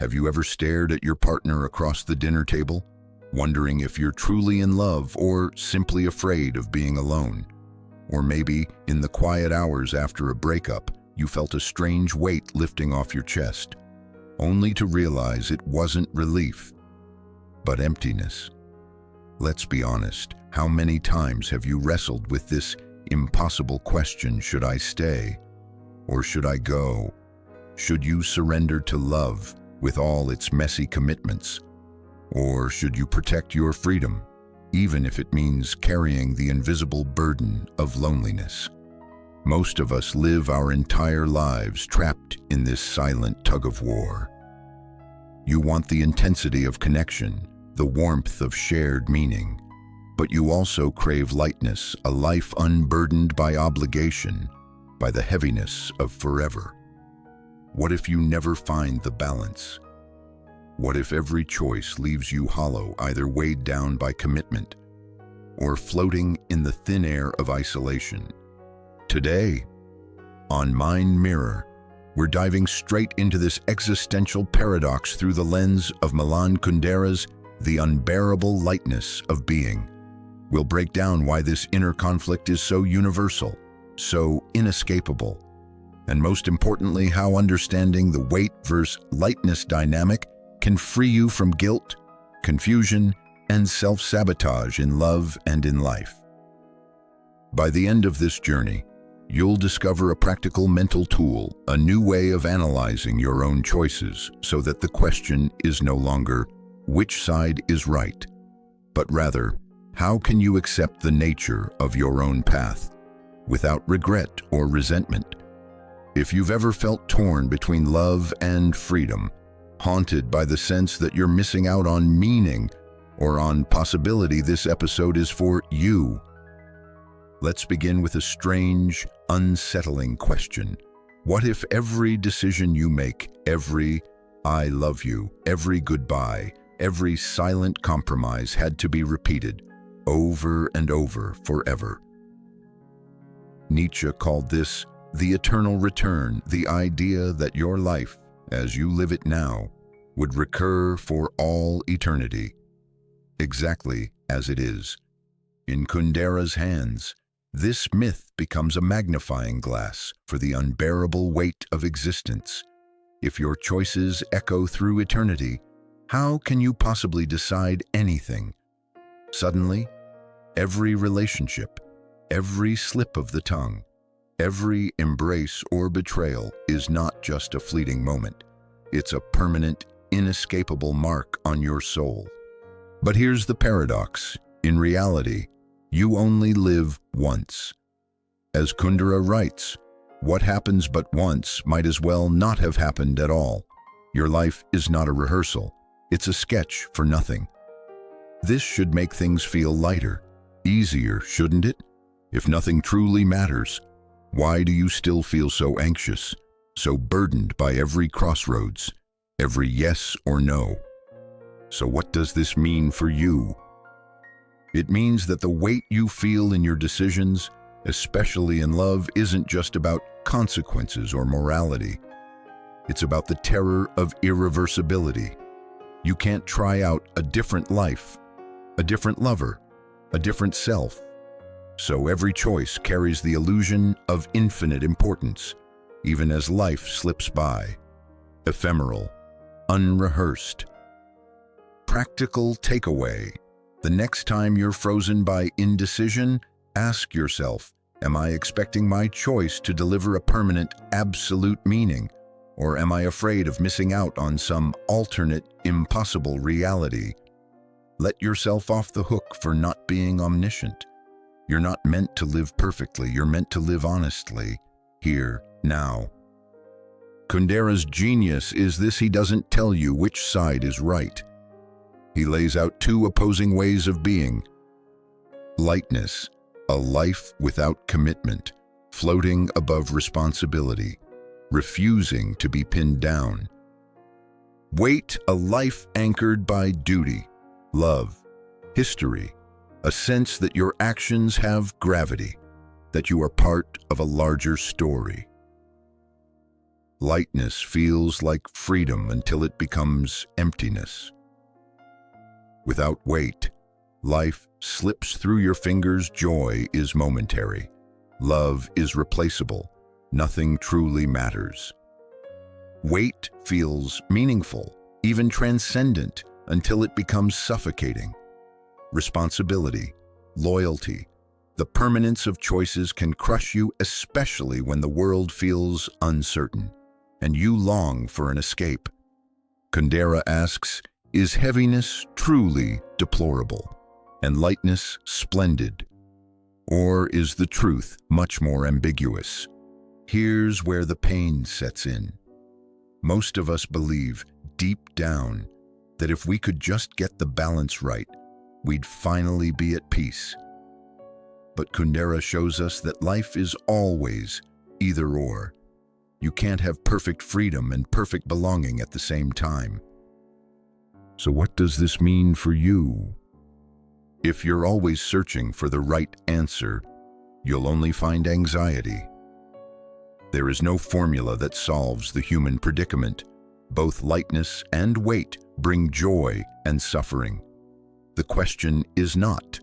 Have you ever stared at your partner across the dinner table, wondering if you're truly in love or simply afraid of being alone? Or maybe, in the quiet hours after a breakup, you felt a strange weight lifting off your chest, only to realize it wasn't relief, but emptiness. Let's be honest, how many times have you wrestled with this impossible question: should I stay or should I go? Should you surrender to love with all its messy commitments? Or should you protect your freedom, even if it means carrying the invisible burden of loneliness? Most of us live our entire lives trapped in this silent tug-of-war. You want the intensity of connection, the warmth of shared meaning, but you also crave lightness, a life unburdened by obligation, by the heaviness of forever. What if you never find the balance? What if every choice leaves you hollow, either weighed down by commitment or floating in the thin air of isolation? Today, on MindMirror, we're diving straight into this existential paradox through the lens of Milan Kundera's The Unbearable Lightness of Being. We'll break down why this inner conflict is so universal, so inescapable, and most importantly, how understanding the weight versus lightness dynamic can free you from guilt, confusion, and self-sabotage in love and in life. By the end of this journey, you'll discover a practical mental tool, a new way of analyzing your own choices, so that the question is no longer which side is right, but rather, how can you accept the nature of your own path without regret or resentment? If you've ever felt torn between love and freedom, haunted by the sense that you're missing out on meaning or on possibility, this episode is for you. Let's begin with a strange, unsettling question. What if every decision you make, every "I love you," every goodbye, every silent compromise had to be repeated over and over forever? Nietzsche called this the eternal return, the idea that your life, as you live it now, would recur for all eternity, exactly as it is. In Kundera's hands, this myth becomes a magnifying glass for the unbearable weight of existence. If your choices echo through eternity, how can you possibly decide anything? Suddenly, every relationship, every slip of the tongue, every embrace or betrayal is not just a fleeting moment. It's a permanent, inescapable mark on your soul. But here's the paradox. In reality, you only live once. As Kundera writes, what happens but once might as well not have happened at all. Your life is not a rehearsal. It's a sketch for nothing. This should make things feel lighter, easier, shouldn't it? If nothing truly matters, why do you still feel so anxious, so burdened by every crossroads, every yes or no? So what does this mean for you? It means that the weight you feel in your decisions, especially in love, isn't just about consequences or morality. It's about the terror of irreversibility. You can't try out a different life, a different lover, a different self. So every choice carries the illusion of infinite importance, even as life slips by. Ephemeral, unrehearsed. Practical takeaway. The next time you're frozen by indecision, ask yourself, am I expecting my choice to deliver a permanent, absolute meaning? Or am I afraid of missing out on some alternate, impossible reality? Let yourself off the hook for not being omniscient. You're not meant to live perfectly, you're meant to live honestly, here, now. Kundera's genius is this: he doesn't tell you which side is right. He lays out two opposing ways of being. Lightness, a life without commitment, floating above responsibility, refusing to be pinned down. Weight, a life anchored by duty, love, history, a sense that your actions have gravity, that you are part of a larger story. Lightness feels like freedom until it becomes emptiness. Without weight, life slips through your fingers. Joy is momentary. Love is replaceable. Nothing truly matters. Weight feels meaningful, even transcendent, until it becomes suffocating. Responsibility, loyalty, the permanence of choices can crush you, especially when the world feels uncertain and you long for an escape. Kundera asks, is heaviness truly deplorable and lightness splendid? Or is the truth much more ambiguous? Here's where the pain sets in. Most of us believe, deep down, that if we could just get the balance right, we'd finally be at peace. But Kundera shows us that life is always either or. You can't have perfect freedom and perfect belonging at the same time. So what does this mean for you? If you're always searching for the right answer, you'll only find anxiety. There is no formula that solves the human predicament. Both lightness and weight bring joy and suffering. The question is not,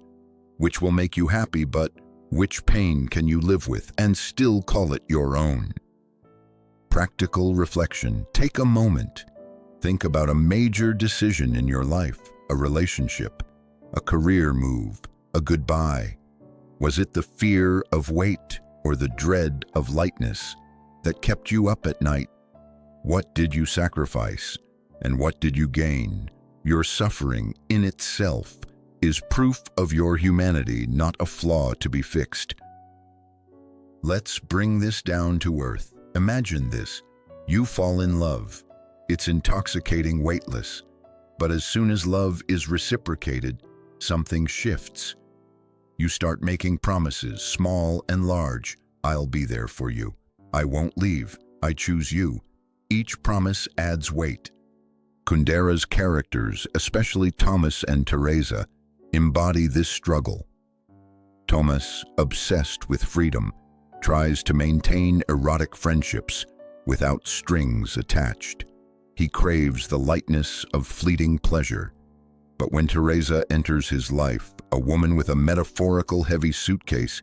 which will make you happy, but which pain can you live with and still call it your own? Practical reflection. Take a moment. Think about a major decision in your life, a relationship, a career move, a goodbye. Was it the fear of weight or the dread of lightness that kept you up at night? What did you sacrifice and what did you gain? Your suffering in itself is proof of your humanity, not a flaw to be fixed. Let's bring this down to earth. Imagine this. You fall in love. It's intoxicating, weightless. But as soon as love is reciprocated, something shifts. You start making promises, small and large. I'll be there for you. I won't leave. I choose you. Each promise adds weight. Kundera's characters, especially Thomas and Teresa, embody this struggle. Thomas, obsessed with freedom, tries to maintain erotic friendships without strings attached. He craves the lightness of fleeting pleasure. But when Teresa enters his life, a woman with a metaphorical heavy suitcase,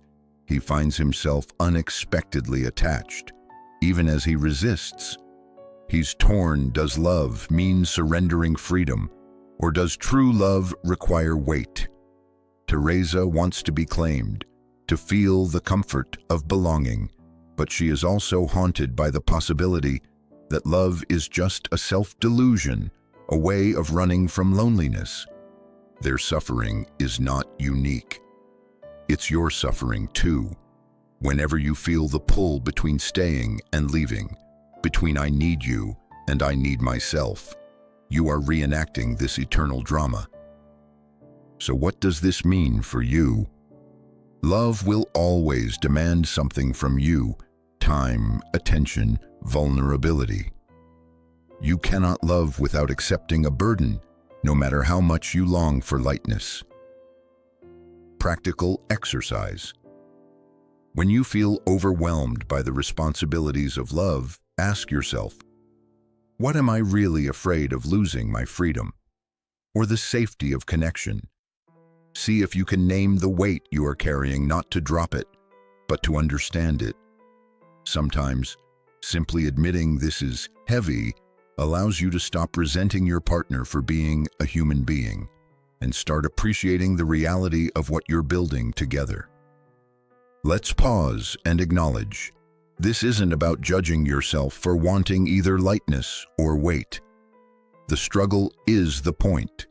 he finds himself unexpectedly attached. Even as he resists, he's torn. Does love mean surrendering freedom, or does true love require weight? Teresa wants to be claimed, to feel the comfort of belonging, but she is also haunted by the possibility that love is just a self-delusion, a way of running from loneliness. Their suffering is not unique. It's your suffering too. Whenever you feel the pull between staying and leaving, between I need you and I need myself, you are reenacting this eternal drama. So what does this mean for you? Love will always demand something from you: time, attention, vulnerability. You cannot love without accepting a burden, no matter how much you long for lightness. Practical exercise. When you feel overwhelmed by the responsibilities of love, ask yourself, what am I really afraid of losing? My freedom or the safety of connection? See if you can name the weight you are carrying, not to drop it, but to understand it. Sometimes, simply admitting this is heavy allows you to stop resenting your partner for being a human being and start appreciating the reality of what you're building together. Let's pause and acknowledge. This isn't about judging yourself for wanting either lightness or weight. The struggle is the point.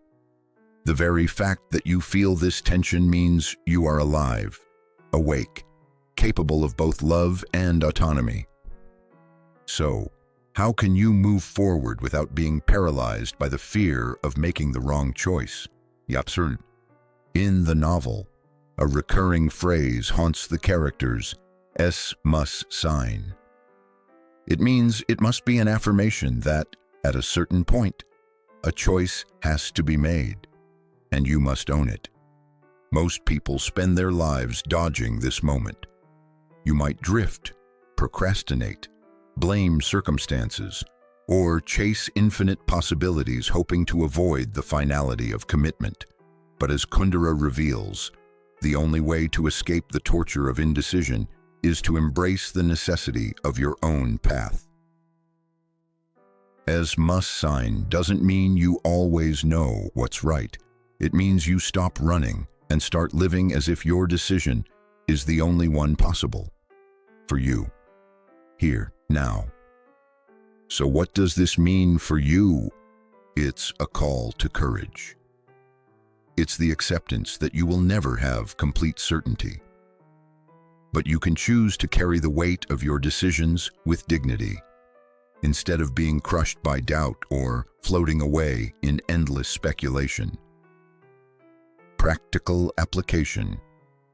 The very fact that you feel this tension means you are alive, awake, capable of both love and autonomy. So, how can you move forward without being paralyzed by the fear of making the wrong choice? Yapsur. In the novel, a recurring phrase haunts the characters: S must sign. It means it must be an affirmation that, at a certain point, a choice has to be made, and you must own it. Most people spend their lives dodging this moment. You might drift, procrastinate, blame circumstances, or chase infinite possibilities hoping to avoid the finality of commitment. But as Kundera reveals, the only way to escape the torture of indecision is to embrace the necessity of your own path. As must sign doesn't mean you always know what's right. It means you stop running and start living as if your decision is the only one possible for you, here, now. So what does this mean for you? It's a call to courage. It's the acceptance that you will never have complete certainty. But you can choose to carry the weight of your decisions with dignity, instead of being crushed by doubt or floating away in endless speculation. Practical application.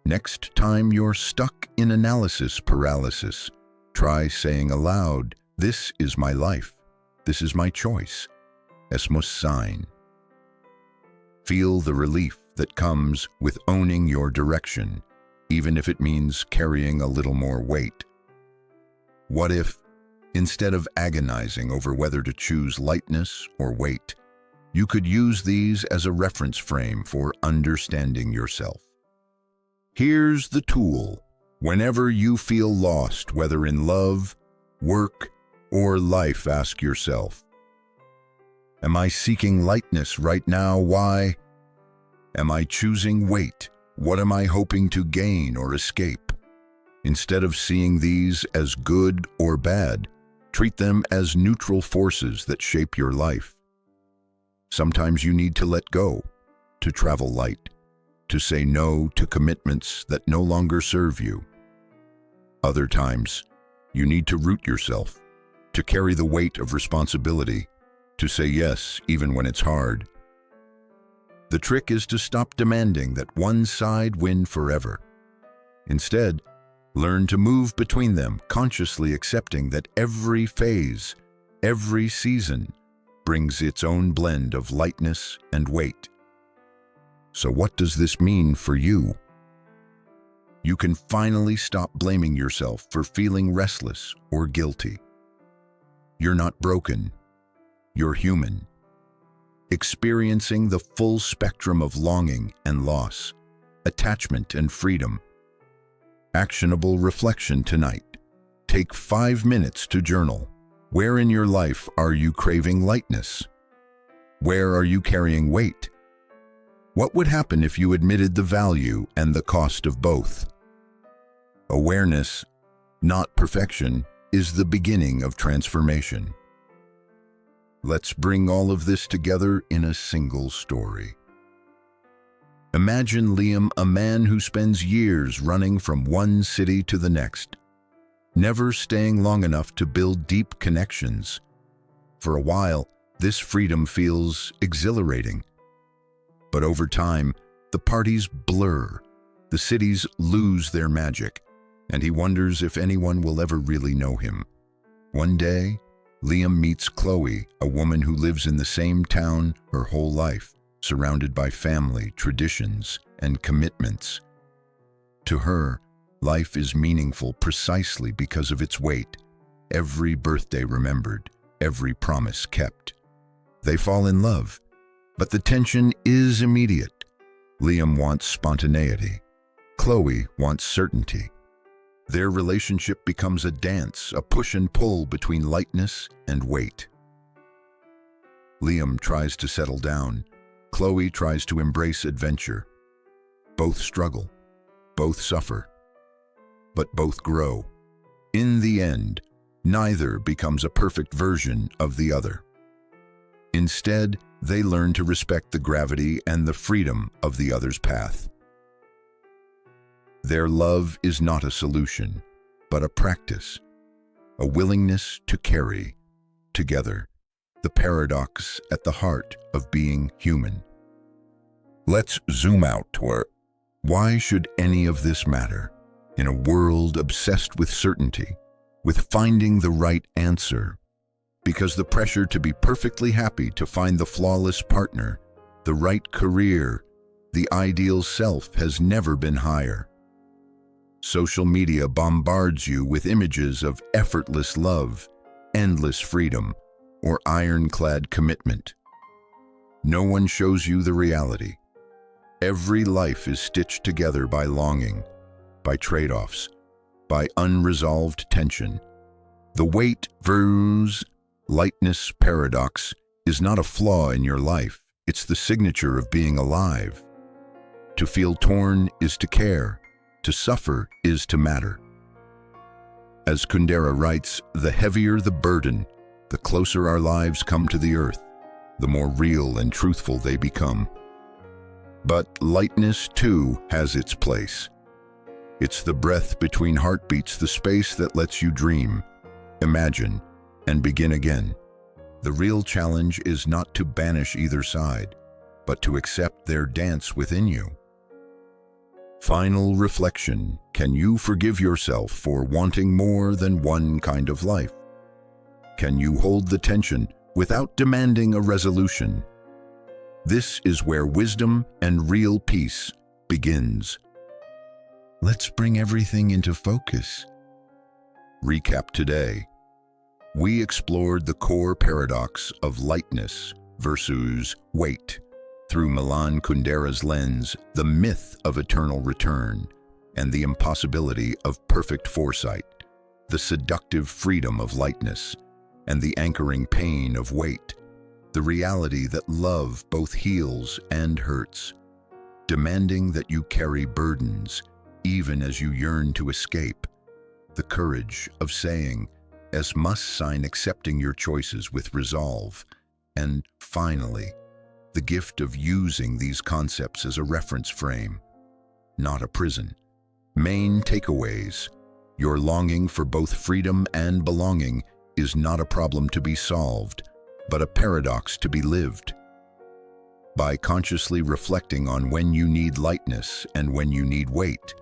Next time you're stuck in analysis paralysis, try saying aloud, "This is my life. This is my choice. Es muss sein." Feel the relief that comes with owning your direction, even if it means carrying a little more weight. What if, instead of agonizing over whether to choose lightness or weight, you could use these as a reference frame for understanding yourself? Here's the tool. Whenever you feel lost, whether in love, work, or life, ask yourself, am I seeking lightness right now? Why? Am I choosing weight? What am I hoping to gain or escape? Instead of seeing these as good or bad, treat them as neutral forces that shape your life. Sometimes you need to let go, to travel light, to say no to commitments that no longer serve you. Other times, you need to root yourself, to carry the weight of responsibility, to say yes even when it's hard. The trick is to stop demanding that one side win forever. Instead, learn to move between them, consciously accepting that every phase, every season, brings its own blend of lightness and weight. So what does this mean for you? You can finally stop blaming yourself for feeling restless or guilty. You're not broken. You're human, experiencing the full spectrum of longing and loss, attachment and freedom. Actionable reflection tonight. Take 5 minutes to journal. Where in your life are you craving lightness? Where are you carrying weight? What would happen if you admitted the value and the cost of both? Awareness, not perfection, is the beginning of transformation. Let's bring all of this together in a single story. Imagine Liam, a man who spends years running from one city to the next, never staying long enough to build deep connections. For a while, this freedom feels exhilarating. But over time, the parties blur, the cities lose their magic, and he wonders if anyone will ever really know him. One day, Liam meets Chloe, a woman who lives in the same town her whole life, surrounded by family, traditions, and commitments. To her, life is meaningful precisely because of its weight. Every birthday remembered, every promise kept. They fall in love, but the tension is immediate. Liam wants spontaneity. Chloe wants certainty. Their relationship becomes a dance, a push and pull between lightness and weight. Liam tries to settle down. Chloe tries to embrace adventure. Both struggle, both suffer, but both grow. In the end, neither becomes a perfect version of the other. Instead, they learn to respect the gravity and the freedom of the other's path. Their love is not a solution, but a practice, a willingness to carry, together, the paradox at the heart of being human. Let's zoom out toward why should any of this matter in a world obsessed with certainty, with finding the right answer? Because the pressure to be perfectly happy, to find the flawless partner, the right career, the ideal self has never been higher. Social media bombards you with images of effortless love, endless freedom, or ironclad commitment. No one shows you the reality. Every life is stitched together by longing, by trade-offs, by unresolved tension. The weight versus lightness paradox is not a flaw in your life, it's the signature of being alive. To feel torn is to care, to suffer is to matter. As Kundera writes, the heavier the burden, the closer our lives come to the earth, the more real and truthful they become. But lightness, too, has its place. It's the breath between heartbeats, the space that lets you dream, imagine, and begin again. The real challenge is not to banish either side, but to accept their dance within you. Final reflection: can you forgive yourself for wanting more than one kind of life? Can you hold the tension without demanding a resolution? This is where wisdom and real peace begins. Let's bring everything into focus. Recap today. We explored the core paradox of lightness versus weight through Milan Kundera's lens, the myth of eternal return, and the impossibility of perfect foresight, the seductive freedom of lightness, and the anchoring pain of weight, the reality that love both heals and hurts, demanding that you carry burdens even as you yearn to escape, the courage of saying, "Es must sign," accepting your choices with resolve, and finally, the gift of using these concepts as a reference frame, not a prison. Main takeaways: your longing for both freedom and belonging is not a problem to be solved, but a paradox to be lived. By consciously reflecting on when you need lightness and when you need weight,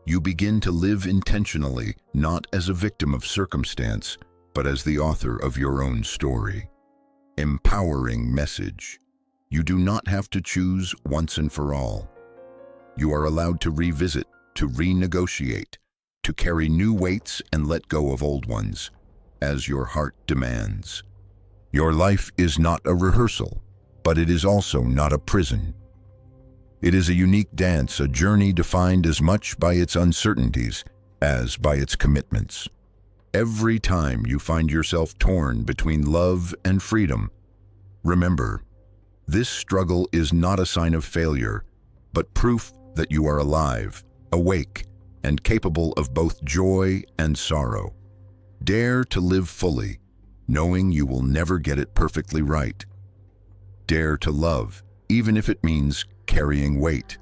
you begin to live intentionally, not as a victim of circumstance, but as the author of your own story. Empowering message: you do not have to choose once and for all. You are allowed to revisit, to renegotiate, to carry new weights and let go of old ones, as your heart demands. Your life is not a rehearsal, but it is also not a prison. It is a unique dance, a journey defined as much by its uncertainties as by its commitments. Every time you find yourself torn between love and freedom, remember, this struggle is not a sign of failure, but proof that you are alive, awake, and capable of both joy and sorrow. Dare to live fully, knowing you will never get it perfectly right. Dare to love, even if it means carrying weight.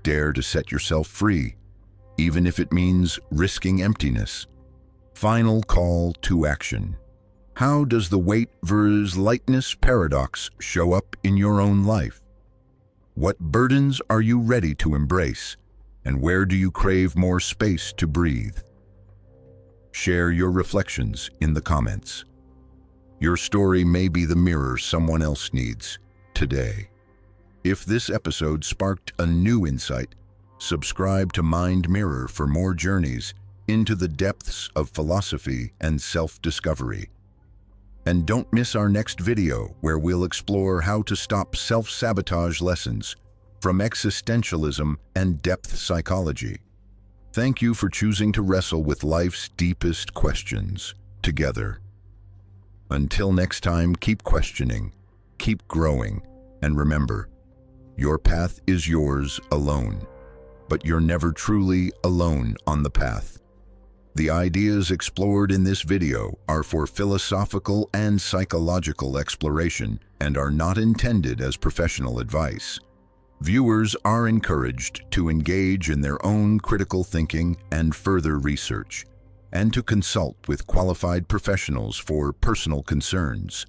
Dare to set yourself free, even if it means risking emptiness. Final call to action. How does the weight versus lightness paradox show up in your own life? What burdens are you ready to embrace, and where do you crave more space to breathe? Share your reflections in the comments. Your story may be the mirror someone else needs today. If this episode sparked a new insight, subscribe to MindMirror for more journeys into the depths of philosophy and self-discovery. And don't miss our next video, where we'll explore how to stop self-sabotage lessons from existentialism and depth psychology. Thank you for choosing to wrestle with life's deepest questions together. Until next time, keep questioning, keep growing, and remember, your path is yours alone, but you're never truly alone on the path. The ideas explored in this video are for philosophical and psychological exploration and are not intended as professional advice. Viewers are encouraged to engage in their own critical thinking and further research, and to consult with qualified professionals for personal concerns.